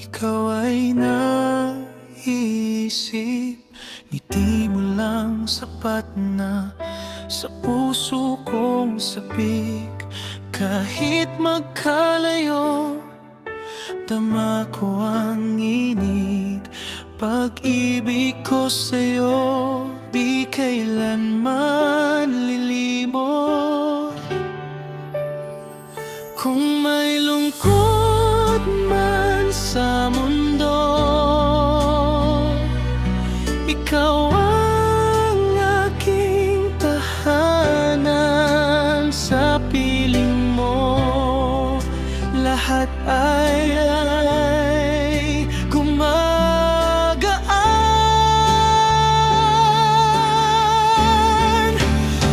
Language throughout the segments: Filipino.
ikaw ay naisip. Ngiti mo lang sapat na sa puso kong sabik. Kahit magkalayo, dama ko ang init. Pag-ibig ko sa'yo, di kailanman lilimot. Kung may lungkot man sa mundo, ikaw ang aking tahanan. Sa piling mo, lahat ay gumagaan.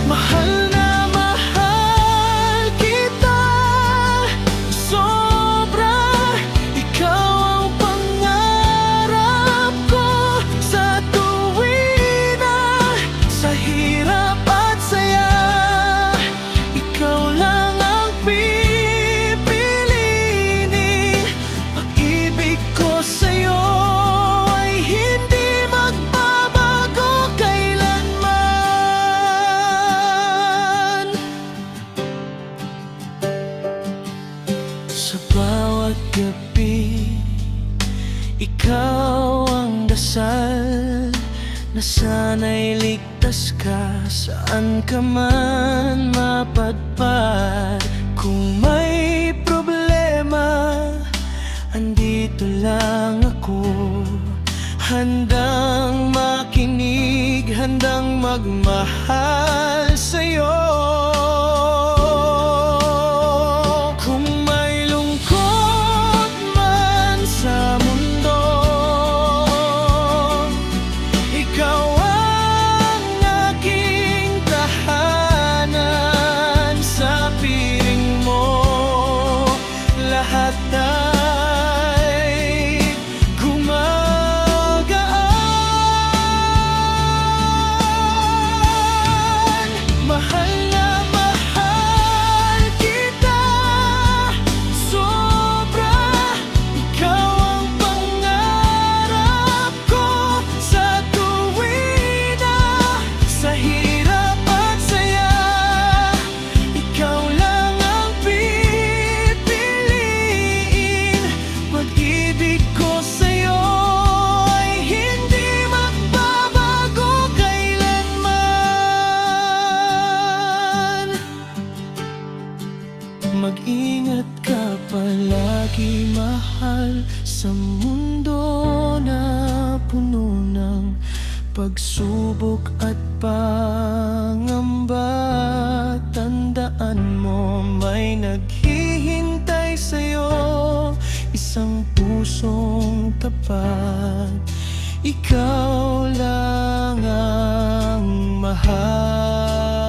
Mahal na mahal kita sobra. Ikaw ang pangarap ko sa tuwin na sa hirap at saya. Ikaw lang ang pipiliin. Pag-ibig ko sa'yo ay hindi magbabago kailanman. Sa bawat gabi, ikaw ang dasal na sana'y ligtas ka saan ka man mapadpad. Kung may problema, andito lang ako, handang makinig, handang magmahal sa'yo. Kung may lungkot man sa mundo, ikaw ang aking tahanan. Sa piling mo, lahat ay gumagaan. Mahal na mahal kita sobra. Ikaw ang pangarap ko sa tuwin na sa hirap at saya. Ikaw lang ang pipiliin. Pag-ibig ko sa'yo ay hindi magbabago kailanman. Mag-ingat ka palagi, mahal, sa mundo na puno ng pagsubok at pangamba. Tandaan mo, may naghihintay sa'yo, isang pusong tapat. Ikaw lang ang mahal.